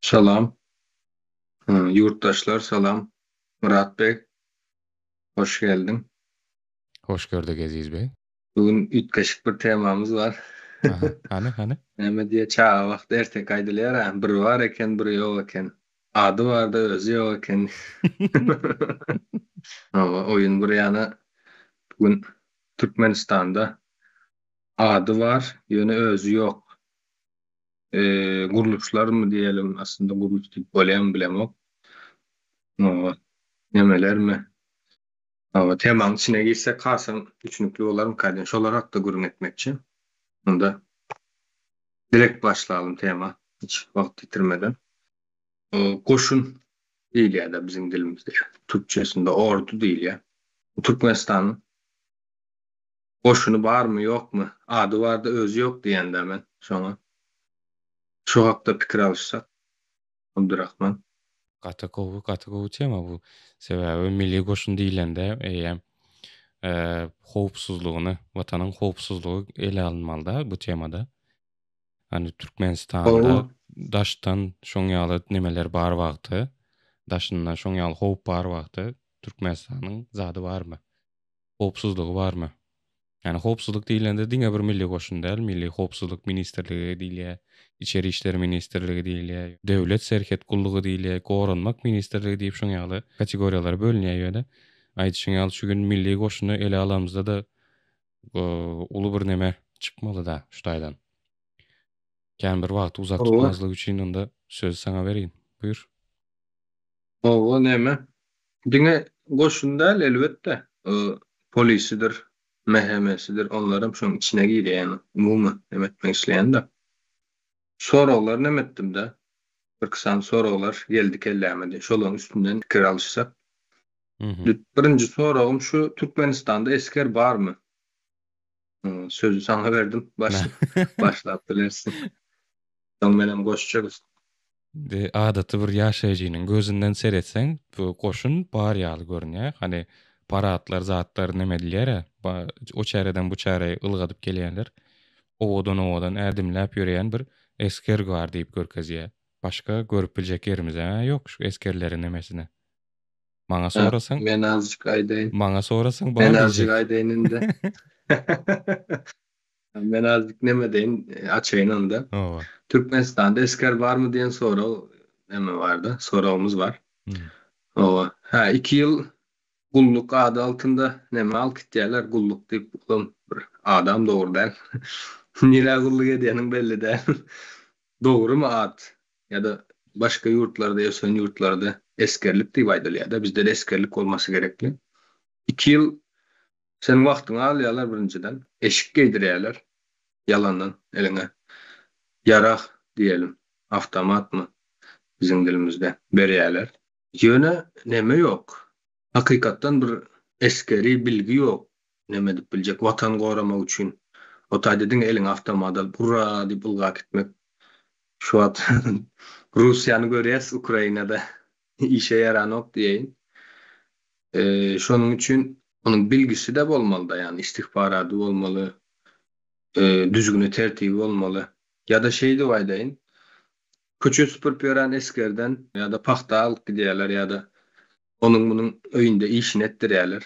Salam, yurttaşlar salam. Murat Bey, hoş geldin. Hoş gördük Aziz Bey. Bugün üç kaşık bir temamız var. Aha, hani? Näme diye çağa wagt ertek aýdylýar ha. Bir var eken, biri ýok eken. Ady bar-da özü ýok eken. Ama oyun bir ýana bugün Türkmenistanda ady var, ýöne özü ýok. Guruluşlar mı diýelim, aslında guruluş diýip bolýan bilemok. Ama nemelermi? Ama temanyň içine girsek kasam üçnükli bolarym kadyn. Şolar hakda gurun etmekçi. Onda direkt başlayalım tema. Hiç wagt yitirmeden. Koşun değil ya da bizim dilimizde. Türkçesinde ordu değil ya. Türkmenistan'ın koşunu var mı yok mu? Adı var da özü yok diyen de hemen sonra. Şu hakta pikir alışsak. Abdurrahman. Katakowu tema bu. Sebäbi milli goşun diýilende eýem howpsuzlygyny, watanyň howpsuzlygy ele alınmalyda bu temada. Hani Türkmenistanda O daşdan şoň ýaly nimeler bar wagty, daşyndan şoň ýaly howp bar wagty Türkmenistanyň zady barmy? Howpsuzlygy barmy? Yani howpsuzlyk diýilende diňe bir milli goşun däl, Milli Howpsuzlyk Ministrligi diýilýär, İçeri işler Ministrligi diýilýär, Döwlet Serket Gullugy diýilýär, Gorunmak Ministrligi diýip şoň ýaly kategoriýalara bölünýär ýöne. Aýdyşyň ýaly şu gün milli goşuny ele alamyzda da uly bir neme çykmaly da şu taýdan. Kän bir wagt uzak o tutmazlyk üçin onda söz saňa bereyim. Buyur. o neme? Diňe koşun däl elbetde. Polisidir, mehemesidir. Onlarım şoň içine girýär yani. Umumy demetmek isleýän de. Soralar nemetdim de. Bir kısan soralar geldi kellämedi. Şolaň üstünden pikir alışsak. Mhm. Birinci soragym şu Türkmenistanda esker barmy? Sözü sana verdim. Başlap bilersin. Sen menem goşçagys. Adaty bir ýaşaýjynyň gözünden seretseň, bu goşun bar ýaly görünýär. Hani paratlar, zatlar neme dilýär, o çäreden bu çäreye ılgadyp gelýänler. Owadan erdimläp ýöreýän bir esker bar diýip görkezýär. Başga görüp biljek ýerimiz ýok şu eskerleriň nemesine. Maňa sorasaň, Men azıcık aýdaýyn. maňa sorasaň Men bana azıcık biljek. aýdaýyn-da. Men azıcık neme deýin, açaýyn onda. Owa. Türkmenistan'da esker var mı diyen soru neme vardı? Sorumuz var. Hmm. O 2 yıl gulluk adı altında neme al kitdiýerler gulluk diýip ulan bir adam doğru der. Nile gulluk edýäniň belli der. Doğru mu ad? Ya da başka yurtlarda ýaşaýan yurtlarda eskerlik diýip aýdylýar da bizde de eskerlik olması gerekli. 2 yıl sen wagtyňy alýarlar birinciden. Eşik giydirýärler. Yalandan eline. Yarak diyelim. Avtomat mı? Bizim dilimizde. Berýärler. Ýöne neme yok. Hakykatdan bir eskeri bilgi yok. Neme dip biljek watan goramak üçin. O taýdadyň eliň avtomata burra diýip ılgap gitmek. Şu at Russiýany görýäs Ukrainada işe yaranok diýeýin. Şonuň üçin onuň bilgisi de bolmaly da yani istihbaraty bolmaly. Düzgünü tertibi olmalı. Ya da şeydi vaydayın. Köçe süpürüp ýören eskerden ya da paxta alyp gidýärler ya da onun bunun öýünde işini etdirýärler.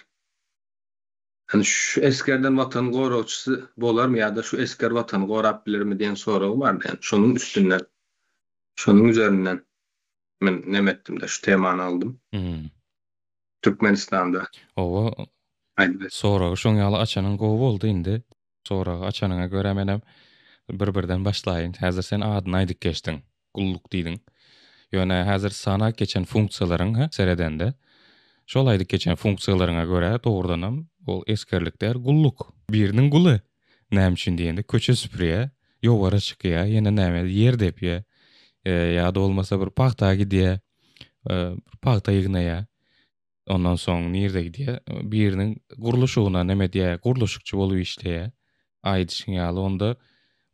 Yani şu eskerden vatan gorawçysy bolarmy ya da şu esker watan gorap bilirmi diýen soragy bar. Yani şonuň üstünden, şonuň üzerinden men nemetdim de şu temany aldım. Hmm. Türkmenistanda. Owa Aýdy. soragy şoň ýaly açanyň gowy boldy indi. Soragy açanyňa görä menem bir-birden başlaýyn. Häzir sen adyny aýdyp geçdiň. Gulluk diýdiň. Ýöne häzir sana geçen funksiýalaryň seredende. Şol aýdyp geçen funksiýalaryňa görä dogrudanam ol eskerlikler gulluk. Biriniň guly. Näme üçin diýende köçe süpürýär, ýowara çykýar, ýene näme ýer depýär. Ýa-da bolmasa bir paxta gidýär, paxta ýygnaýar. Ondan soň nirde gidýär? Biriniň guruluşyna näme diýär? Guruluşçy bolup işleýär. Aýdyşyň ýaly onda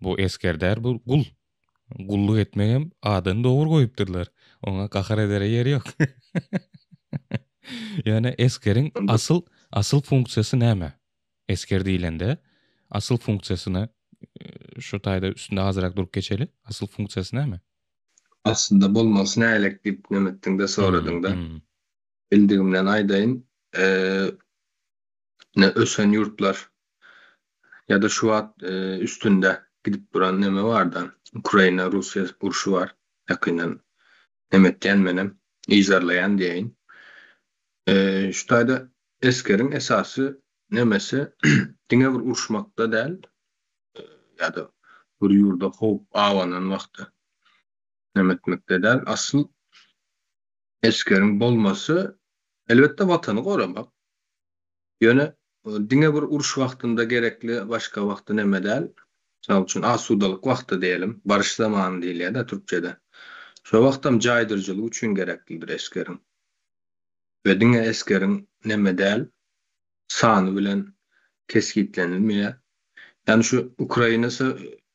bu eskerler bu gul. Gulluk etmegem adyny dogry goýupdyrlar. Oňa gahar eder ýeri ýok. Yani eskeriň asıl funksiyasy näme? Esker diýilende asıl funksiyasını şu taýda üstünde azyrak durup geçeli. Asıl funksiyasy näme? aslında bolmasyn nälik diýip nemetdiň de Hmm, soradyň da. hmm. Bildigimden aýdaýyn. Ne ösen ýurtlar ýa-da şu wagt üstünde gidip duran neme bar da. Ukraina, Rusya urşu var. Ýakyndan nemetden menem izarlayan diýeýin. Şu taýda eskeriň esasy nemesi diňe bir urşmakda däl, ýa-da bir ýurda howp awanan wagtda nemetmekde däl. Asyl eskeriň bolmasy elbetde watany goramak. Ýöne diňe bir uruş wagtynda gerekli başga wagtda neme däl. Şol üçin asudalyk wagty diýelim, barış zamany diýilýär-de türkçede. Şo wagtam jaýdyrjylyk üçin gereklidir eskeriň. Ve diňe eskeriň neme däl, sany bilen keskitlenilmeýär. Yani şu Ukraina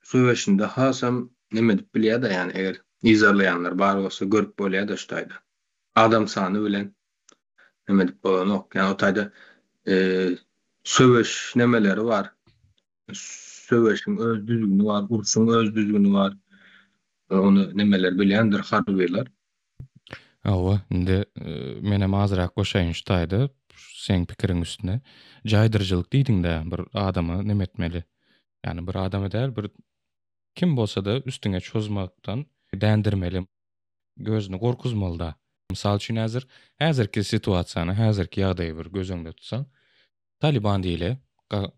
söweşinde hasam neme dip bilýär-de, yani eger izarlayanlar bar bolsa görüp bolýar-da şu taýda. Adam sany bilen neme dip bolan ok. Yani o taýda söweş nemeleri var. Söweşiň öz düzgünü var, urşuň öz düzgünü var. Onu nemeler bilýändir harbylar. Awa, indi menem azrak goşaýyn şu taýda sen pikiriň üstüne. Jaýdyrjylyk diýdiň-de bir adamy nemetmeli. Yani bir adamy däl, bir kim bolsa da üstüne çözmakdan dändirmeli, gözüni gorkuzmaly da. Mysal üçin häzirki situasiýany, häzirki ýagdaýy bir gözüňde tutsaň, Taliban diýile,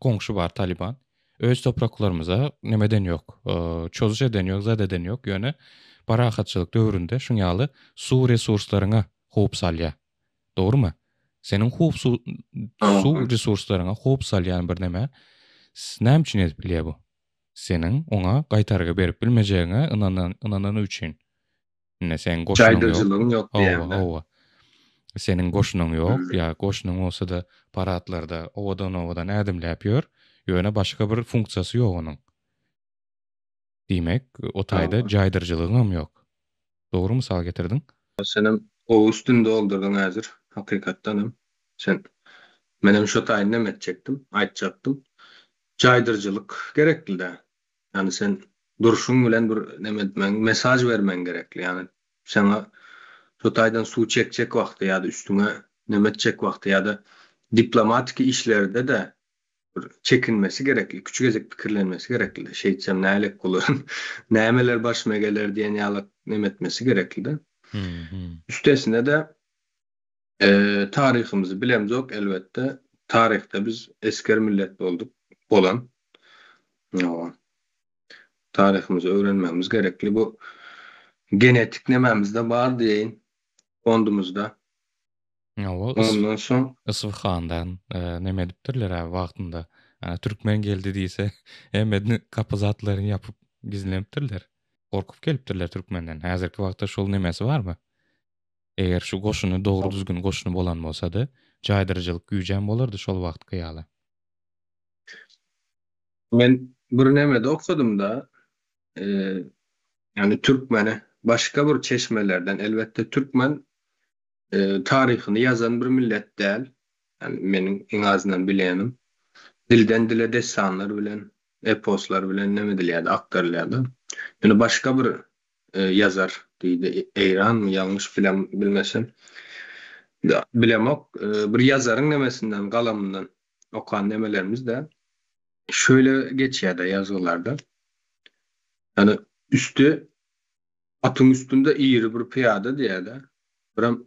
goňşy bar Taliban. Öz topraklarymyza nemeden ýok, çözüş eden ýok, zat eden ýok. Ýöne parahatçylyk döwründe şuňaly su resurslaryňa howp salýar. Dogrymy? Senin su resurslaryňa howp salýan bir neme näme üçin edip bilýär bu? Senin oňa gaýtarga berip bilmejegiňe ynanany üçin. Ne sen goşunyň ýok. Jaýdyrjylygyň ýok diýende. Owa. Senin goşunyň ýok, ýa goşunyň bolsa da paratlarda owadan ädimläp ýör, ýöne başga bir funksiyasy ýok onuň. Diýmek, o taýda jaýdyrjylygyň ýok. Dogry mysal getirdiň? Senem o üstünde oldurdyň häzir, hakykatdanam. Sen menem şu taýda neme etjekdim, aýtjakdym. Jaýdyrjylyk gerekli de. Yani sen duruşun bilen bir neme etmeň, mesaj bermeň gerekli. Yani sana şu taýdan suw çekjek wagty ýa-da üstüne neme etjek wagty ýa-da diplomatik işlerde de bir çekinmesi gerekli. Küçügezek pikirlenmesi gerekli. Şeýtsem nälik bolar, nämeler başyma geler diýen ýaly neme etmesi gerekli de. Üstesine de tarihimizi bilemzok elbette. Tarihte biz esker millet bolan. Tarihimizi öğrenmemiz gerekli. Bu genetik nememizde bar diýeýin. Fondumuzda. Ondan soň Isfahandan neme edipdirler ha wagtynda. Türkmen geldi diýse, hemme kapazatlaryny ýapyp gizlenipdirler. Korkup gelipdirler Türkmenden. Häzirki wagtda şol nemesi barmy? Eger şu goşuny dogry düzgün goşuny bolan bolsa-da, jaýdyrjylyk güýjen bolardy şol wagtky ýaly. men bir nemede okudum da yani Türkmeni başka bir çeşmelerden elbette Türkmen tarihini yazan bir millet däl. Yani meniň iň azyndan bilýänim. Dilden dile destanlar bilen, eposlar bilen neme dilýärdi, aktarylýardy. Yani başka bir yazar diýdi. Eýran mı ýalňyş bilmesem. Bilemok bir yazaryň nemesinden, galamyndan okan nemelerimiz de şöyle geçýär-de yazgylarda. Yani üstü atın üstünde iri bir piýada diýär-de. Biram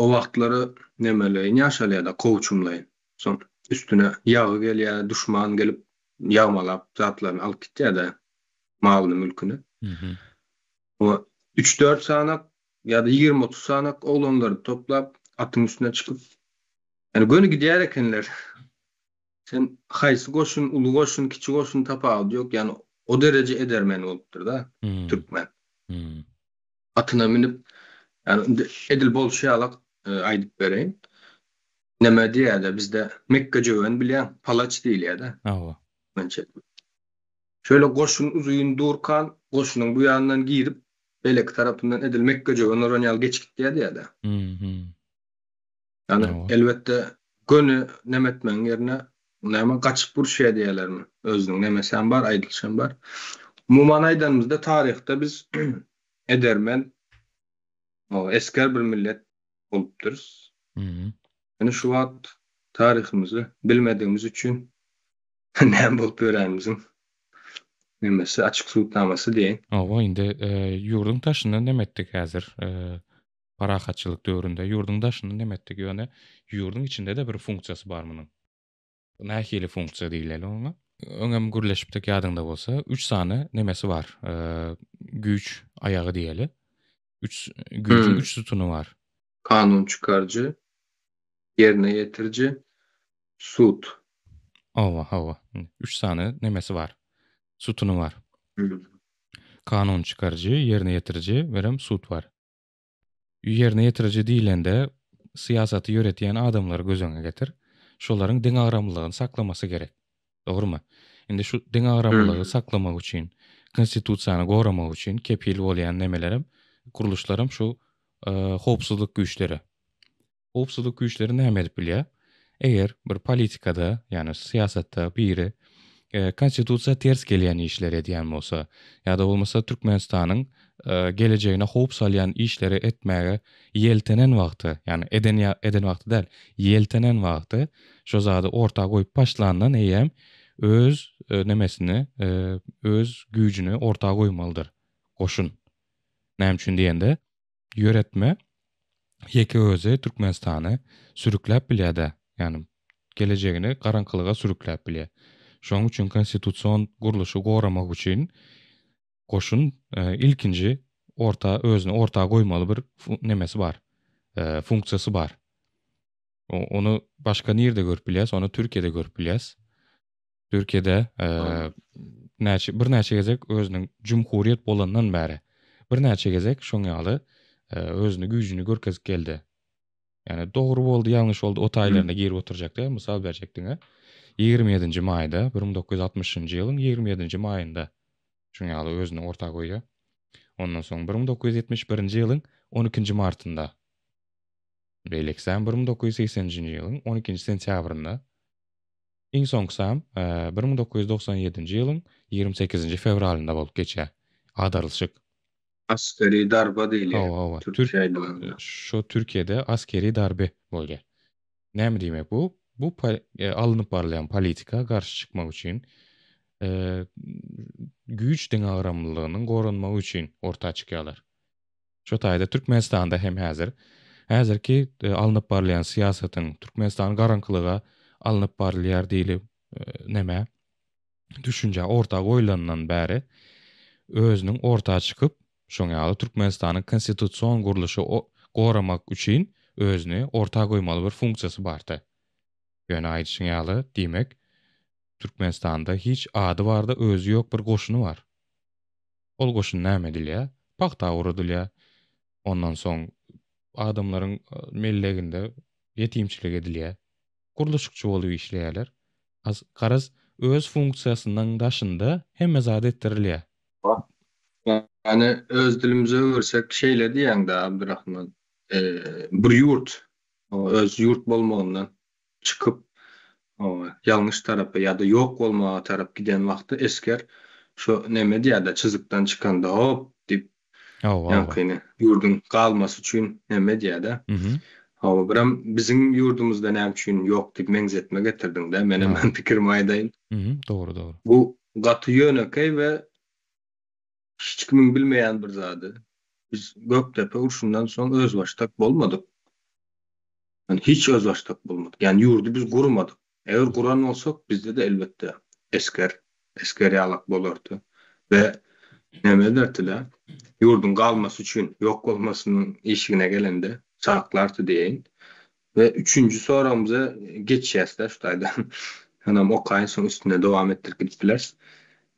o wagtlary nemeleýin ýaşalýar-da, kowçumlaýyn. Soň üstüne ýagy gelýär, düşman gelip ýagmalap zatlaryny alyp gitýär-de, malyny, mülküni. O 3-4 sanak ýa-da 20-30 sanak oglanlary toplap atın üstüne çykyp yani gönü gidýär ekenler. Sen haýsy goşun, ulu goşun, kiçi goşun tapagy ýok. Yani o derece edermen bolupdyr da Türkmen. Atyna minip yani edil bolşýalak aýdyp bereýin. Neme diýär-de bizde Mekke jöwen bilýän, palaç diýilýär-de. Awa. Mençe. Şöyle goşun uzuýun durkan, goşunyň bu ýanyndan girip belek tarapyndan edil Mekke jöwen oranyal geçip diýär-de. Yani elbette gönü nemetmeň ýerine näme gaçyp burşýa diýerlermi? Özüniň nemesi bar, aýdylşan bar. Muman aýdanymyzda tarihte biz edermen o esker bir millet bolupdyr. Mhm. Yani şu wagt taryhymyzy bilmediğimiz üçin näme bolup öýrenimiziň nimesi açyk suwtnamasy diýen. Owa indi ýurdun taşyny nemetdik häzir? Parahatçylyk döwründe ýurdun taşyny nemetdik? Ýöne ýurdun içinde de bir funksiyasy bar munyň. Nähili funksiýa diýileli ona? Öňem gürleşipdik ýadynda bolsa, 3 sany nemesi bar. Güç ayagy diýeli. 3 güýçüň 3 sütuny bar. Kanun çıkarcı, yerine getirici, sud. Owa. 3 sany nemesi bar. Sütuny bar. Kanun çıkarıcı, yerine getirici verem sud var. Yerine getirici diýilende siýasaty ýöretýän adamlary gözüňe getir. Şolaryň diň agramlygyny saklamasy gerek. Dogrymy? Indi şu diň agramlygyny saklamak üçin, konstitusiýany goramak üçin kepil bolýan nemelerim, kuruluşlarym şu howpsuzlyk güýçleri. Howpsuzlyk güýçleri näme edip bilýär? Eger bir politikada, ýani siýasatda biri konstitusiýa ters gelýän işler edýän bolsa, ýa-da bolmasa Türkmenistanyň gelejegine howp salýan işleri etmäge ýeltenen wagty, ýani eden wagty däl, ýeltenen wagty şo zady ortaga goýup başlandan eýem öz nemesini, öz güýjüni ortaga goýmalydyr. Goşun. Näme üçin diýende, ýöretme ýeke özi Türkmenistany sürükläp bilýär-de, ýani gelejegini garaňkylyga sürükläp bilýär. Şoň üçin konstitusiýon guruluşy goramak üçin goşun ilkinji özüni ortaga goýmaly bir nemesi bar. Funksiýasy bar. Onu başga nirde görüp bilýäs, onu Türkiýede görüp bilýäs. Türkiýede bir näçe gezek özüniň jumhuriýet bolandan bäri bir näçe gezek şoň ýaly özüni güýjüni görkezip geldi. Yani doğru boldy, ýalňyş boldy, o taýlaryna girip oturjakda, mysal berjekdiňe. 27 maýda 1960-njy ýylyň 27 maýynda şoň ýaly özüni ortaga goýýar. Ondan soň 1971-nji ýylyň 12 martynda. Beýleksem 1980-nji ýylyň 12 sentýabrynda. Iň soňsam 1997-nji ýylyň 28 fevralynda bolup geçýär. Adarlyşyk. Askeri darba diýilýär. Owa. Türkiýede. Şo Türkiýede askeri darby bolýar. Näme diýmek bu? Bu alınıp barlayan politika karşı çıkmak için güýç diň agramlygynyň gorunmagy üçin ortaga çykýarlar. Şo taýda Türkmenistanda hem häzirki alınıp barlayan siýasatyň Türkmenistan garaňkylyga alınıp barlaýar diýilip näme düşünje ortaga goýulandan bäri özüniň ortaga çykyp şoň ýaly Türkmenistanyň konstitusiýon guruluşy goramak üçin özüni ortaga goýmaly bir funksiýasy bardy. Ýöne aýdyşyň ýaly diýmek, Türkmenistanda hiç ady barda özü ýok bir goşuny bar. Ol goşun näme edilýär? Paxta urudylýar. Ondan soň adamlaryň melleginde ýetimçilik edilýär. Guruluşçy bolup işleýärler. Garaz öz funksiýasynyň daşynda hemme zat etdirilýär. Yani öz dilimize öwürsek şeýle diýen-de Abdurrahman, bir ýurt, öz ýurt bolmagyny çıkıp ýalňyş tarapy ýa-da ýok bolmaga tarap giden wagty esker şo näme diýär-de çyzykdan çykanda hop dip ýankyny ýurdun galmasy üçin näme diýär-de. Hawa biram biziň ýurdumyzda näme üçin ýok dip meňzetme getirdiň-de, men pikirimi aýdaýyn. Doğru. Bu gaty ýönekey we hiç kimin bilmeýän bir zady. Biz Göktepe urşundan soň öz başdak bolmadyk. Yani hiç öz başdak bolmadyk. Yani ýurdu biz gurmadyk. Eger guran bolsak bizde de elbette eskerýalak bolardy. We näme derdiler? Ýurdun galmasy üçin, ýok bolmasynyň işigine gelende saklardy diýen. Ve üçüncü soramıza geçýäsler şu taýda. Hanam okaýyn soň üstüne dowam etdirip gitdiler.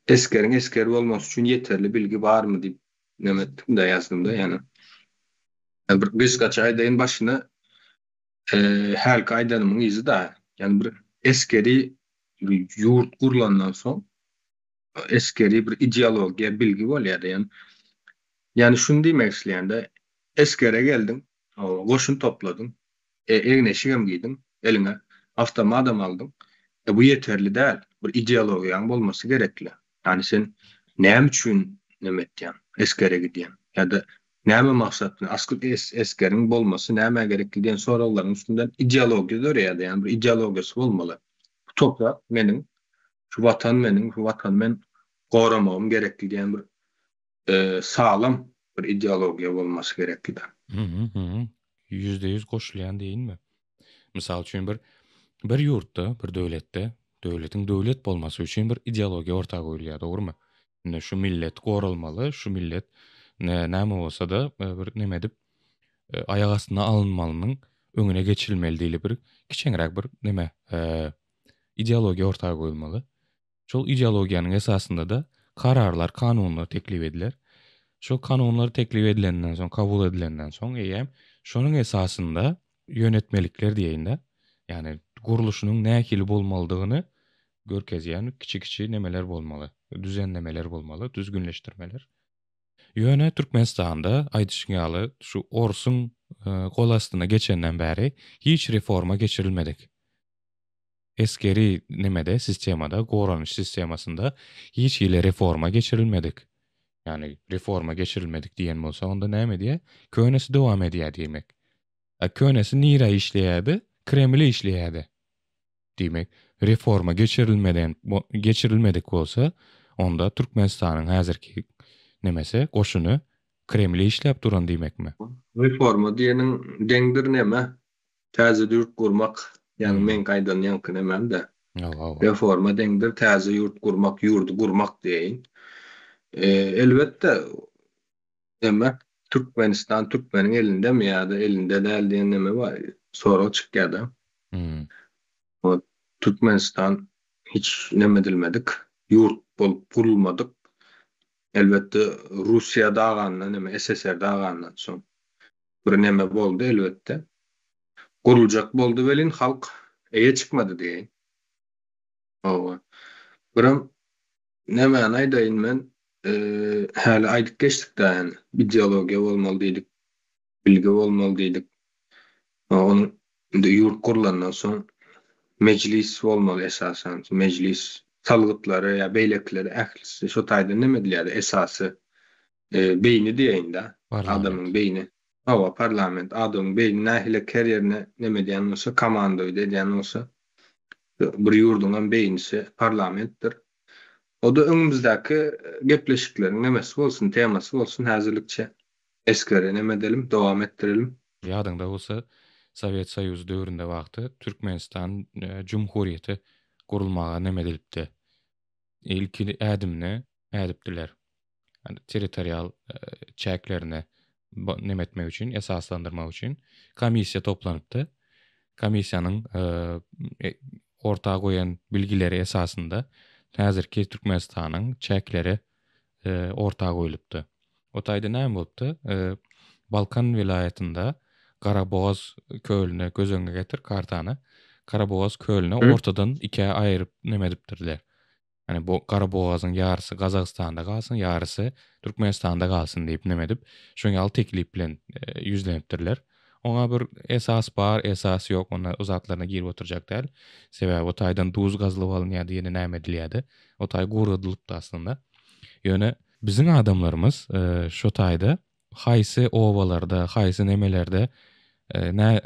Eskeriň esker bolmasy üçin ýeterli bilgi barmy diýip näme etdim de ýazdym da ýani. Bir gysgaça aýdaýyn başyna her kaýdanymyň izi da, ýani bir eskeri ýurt gurulandan soň eskeri bir ideologiýa bilgi bolýar ýani. Ýani şunu diýmek isleýär-de, eskere geldim, goşun topladım, eline şigem giydim, eline avtomat adam aldım. Bu yeterli değil. Bir ideologiýaň bolmasy gerekli. Yani sen näme üçin näme etýän? Eskere gidýän. ýa-da näme maksatly asky eskeriň bolmasy näme gerekli diýen sorallaryň üstünden ideologiýa dörýärdi. Ýani bir ideologiýasy bolmaly. Bu toprak meniň, şu watan meniň, şu watan men goramagym gerekli diýen bir sağlam bir ideologiýa bolmasy gerekli. Hı hı, hı. %100 goşulýan diýinmi? Misal üçin bir ýurtda, bir döwletde, döwletiň döwlet bolmasy üçin bir ideologiýa ortaga goýulýar, dogrymy? Ine şu millet goralmaly, şu millet näme bolsa da bir neme dip aýak astyna alınmalynyň öňüne geçirilmeli diýili bir kiçiňrek bir neme ideologiýa ortaga goýulmaly. Şol ideologiýanyň esasynda da kararlar, kanunlar teklip ediler. Şol kanunlar teklip edilenden soň, kabul edilenden soň eýem şonuň esasynda ýönetmelikler diýeýin-de, ýani guruluşynyň nähili bolmalydygyny görkezýän kiçik nemeler bolmaly, düzenlemeler bolmaly, düzgünleşdirmeler. Ýöne Türkmenistanda aýdyşyň ýaly şu Orsuň gol astyna geçenden bäri hiç reforma geçirilmedik. Eskeri nemede, sistemada, goranyş sistemasında hiç ile reforma geçirilmedik. Yani reforma geçirilmedik diýen bolsa onda näme diýe? Könesi dowam edýär diýmek. Könesi nira işleýärdi, Kremli işleýärdi. Diýmek, reforma geçirilmedik bolsa, onda Türkmenistanyň häzirki nemese goşuny Kremli işläp duran diýmekmi? Reforma diýeniň deňdir neme? Täze ýurt gurmak, ýani men gaýdan ýanky nemem-de. Reforma deňdir täze ýurt gurmak, ýurdu gurmak diýeýin. Elbetde neme? Türkmeniň elindemi ýa-da elinde däl diýen neme bar? Soraw çykýardy. O Türkmenistan hiç nemedilmedik, ýurt bolup gurulmadyk. Elbette Russiýa dagandan, neme SSR dagandan soň bir neme boldy elbette. Guruljak boldy welin halk eýe çykmady diýeň. Owa. Biram näme aýdaýyn men häli aýdyp geçdik da ýani ideologiýa bolmaly diýdik, bilgi bolmaly diýdik. Onu ýurt gurulandan soň meclis bolmaly esasen. Meclis salgytlary ýa beýlekleri ählisi şu taýda neme dilýär esasy beýni diýeýin-de. Adamyň beýni. Hawa parlament adamyň beýni nähile kerýärine neme diýen bolsa komandoý diýen bolsa bir ýurduň beýnisi parlamentdir. O da öňümüzdäki gepleşikleriň nemesi bolsun, temasy bolsun häzirlikçe eskere neme edelim, dowam etdirelim. Ýadyňda bolsa Sowet Soýuzy döwründe wagty Türkmenistan Cumhuriýeti gurulmaga neme edilipdi. İlki ädimni ädipdiler. Yani territorial çäklerini neme etmek üçin, esaslandyrmak üçin komissiýa toplanypdy. Komissiýanyň ortaga goýan bilgileri esasında häzirki Türkmenistanyň çäkleri ortaga goýulypdy. O taýda näme bolupdy? Balkan vilayetinde Karaboğaz kölüne göz öňe getir kartany. Karaboğaz kölüne ortadan ikiye aýryp neme edipdirler. Yani bu Karaboğaz'ın yarısı Kazakstan'da kalsın, yarısı Türkmenistan'da kalsın deyip neme edip şoň ýaly teklip bilen ýüzlenipdirler. Ona bir esas bar, esas yok, ona uzatlarına girip oturacak değil. Sebäbi o taýdan duz gazlyp alınýar diýeni näme edilýärdi. O taý guruldylypdy aslında. Ýöne biziň adamlarymız şo taýda haýsy owalarda, haýsy nemelerde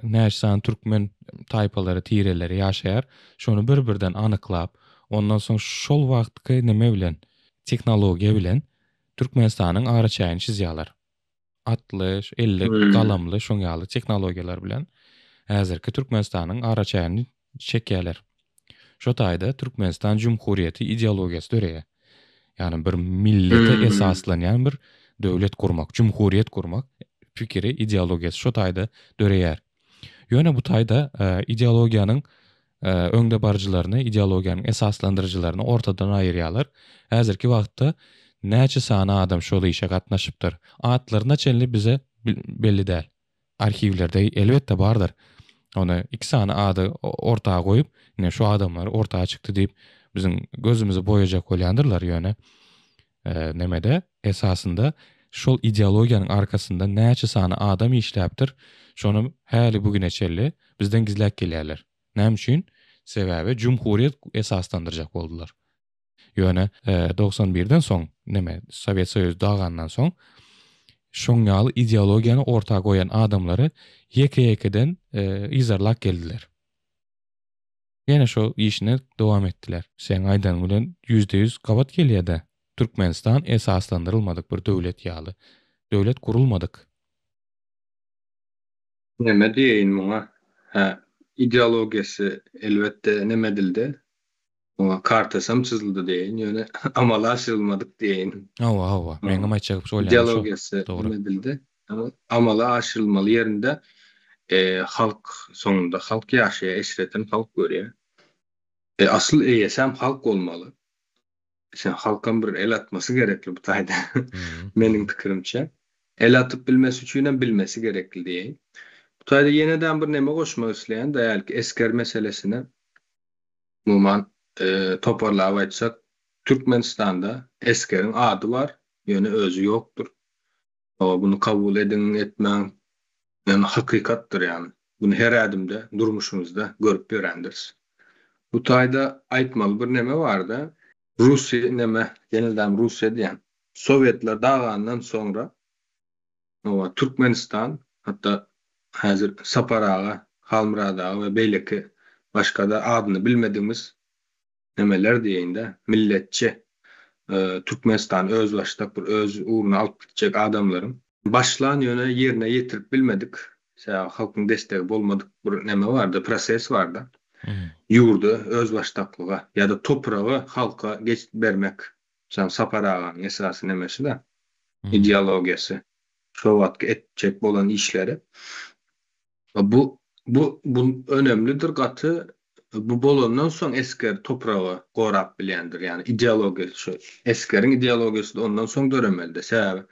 näçe türkmen taýpalary, tireleri ýaşaýar, şonu bir-birden anyklap, ondan soň şol wagtky neme bilen, teknologiýa bilen Türkmenistanyň ara çäýini çizýärler. 60, 50 galamly şoň ýaly teknologiýalar bilen häzirki Türkmenistanyň ara çäýini çekýärler. Şo taýda Türkmenistan Cumhuriýeti ideologiýasy döreýär. Ýani bir millete esaslanýan bir döwlet kurmak, cumhuriýet kurmak pikiri, ideologiýasy şo taýda döreýär. Ýöne bu taýda ideologiýanyň öňde barjylaryny, ideologiýanyň esaslandyrjylaryny ortadan aýyrýarlar. Häzirki wagtda näçe sany adam şol işe gatnaşypdyr. Atlaryna çenli bize belli däl. Arhivlerde elbetde bardyr. Onu iki sany ady ortaga goýup, ine şu adamlar ortaga çykdy diýip biziň gözümizi boýajak bolýandyrlar ýöne. Nemede esasında şol ideologiýanyň arkasında näçe sany adam işläpdir. Şonu häli bugüne çelli bizden gizläp gelýärler. Näme üçin? Sebäbi Cumhuriýet esaslandyrjak boldular. Ýöne 91-den soň neme Sowet Soýuzy dagandan soň şoň ýaly ideologiýany ortaga goýan adamlary ýeke-ýekeden izarlap geldiler. Ýene şo işine dowam etdiler. Sen aýdan bilen %100 gabat gelýär-de. Türkmenistan esaslandyrylmadyk bir döwlet ýaly. Döwlet gurulmadyk. Näme diýeýin muňa? Ha, ideologiýasy elbetde näme dilde? Oňa kartasam çyzyldy diýeýin, ýöne amala aşyrylmadyk diýeýin. Hawa, hawa. Meňe maýçagyp şol ýaly şo. Ideologiýasy Dogry. näme dilde? Ama amala aşyrylmaly ýerinde halk soňunda halk ýaşaýa eşreten halk görýär. Asyl eýesem halk bolmaly. Sen halkam bir el atması gerekli bu taýda. Meniň pikirimçe. El atyp bilmesi üçin bilmesi gerekli diýeýin. Bu taýda ýeneden bir näme goşmak isleýän daýal ki esker meselesine muman toparlap aýtsak Türkmenistanda eskeriň ady var, ýöne özü ýokdur. O bunu kabul edin etmeň ýöne hakykatdyr ýani. Bunu her adymda durmuşymyzda görüp görendirs. Bu taýda aýtmaly bir näme bar-da? Russiýa näme? Genelden Russiýa diýen. Sowetler dagandan soňra o Türkmenistan hatda häzir Saparaga, Halmradaga we beýleki başga da adyny bilmediğimiz nemeler diýende milletçi Türkmenistan öz başlap bir öz uğruna alıp gidecek adamların başlan ýöne ýerine ýetirip bilmedik. Şä halkyň destegi bolmadyk bir neme bardy, proses bardy. Ýurdu öz başlaplyga ýa-da topragy halka geçip bermek. Şam Saparagaň esasy nemesi de ideologiýasy. Şo wagtky etjek bolan işleri. Bu önemlidir gaty. Bu bolandan soň esker topragy gorap bilýändir. Yani ideologiýa şu eskeriň ideologiýasy ondan soň döremeli. Sebäbi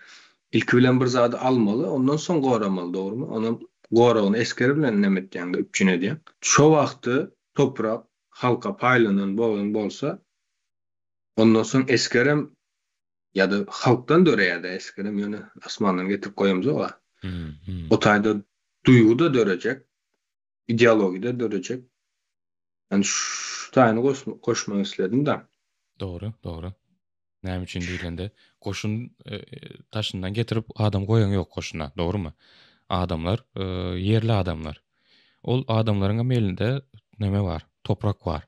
ilki bilen bir zady almaly, ondan soň goramaly, dogrymy? Onu goragyny eskeri bilen nemetýände üçine diýen. Şo wagty toprak halka paýlanan bolsa, ondan soň eskerem ýa-da halkdan döreýär-de eskerem ýöne asmandan getirip goýamyz oga. O taýda duýgu da dörejek, ideologiýa da dörejek. Yani şu taýyny koşmak isledim da. Doğru, doğru. Näme üçin diýilende koşun taşyndan getirip adam goýan ýok koşuna, dogrymy? Adamlar yerli adamlar. Ol adamlaryň elinde näme bar? Toprak bar.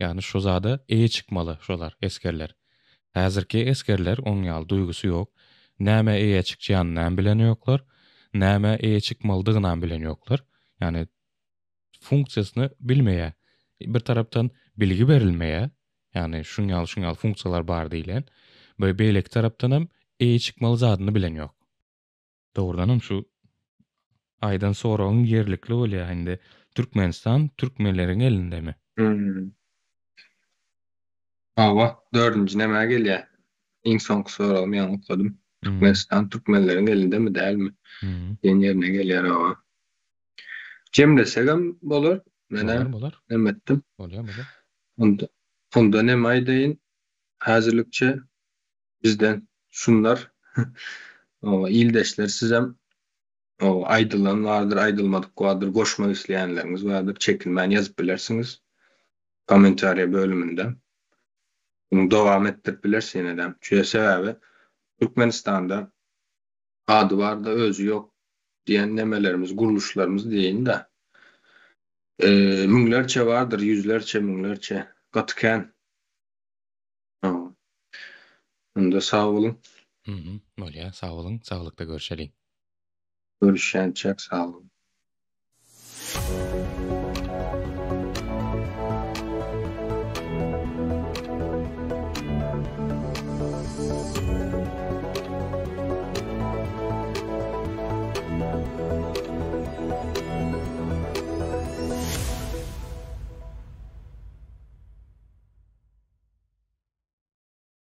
Yani şu zada eýe çykmaly şolar eskerler. Häzirki eskerler oň ýaly duýgusy ýok. Näme eýe çykýanyny bilen ýoklar. Näme eýe çykmalydygyny bilen ýoklar. Yani funksiýasyny bilmeýär. Bir tarapdan bilgi berilmeýär. Yani şuňal funksiýalar bar diýilen. Beýleki tarapdan hem eýe çykmaly zadyny bilen ýok. Dogrudanam şu aýdan soragyň ýerlikli bolýar indi. Türkmenistan türkmenleriň elindemi? Awa, 4-nji näme gelýär? Iň soňky soragymy ýa-ni okudym. Türkmenistan türkmenleriň elindemi dälmi? Ýen ýerine gelýär awa. Jemlesegem bolar. Mene Bolar. näme etdim? Bolýar. Onda näme aýdaýyn? Häzirlikçe bizden şunlar o ildeşler sizem o aýdylan vardır, aýdylmadyk vardır, goşmak isleýänleriniz vardır, çekinmän ýazyp bilersiňiz. Kommentariýa bölüminde. Bunu dowam etdirip bilersiňiz. Şu sebäbi Türkmenistanda ady bar da özü ýok diýen nemelerimiz, guruluşlarymız diýin de. Müňlerçe vardır, yüzlerçe, müňlerçe. Gatken. Onda sağ olun. Bolýar, sağ olun. Sağlykda görüşelim. Görüşýänçe sağ olun.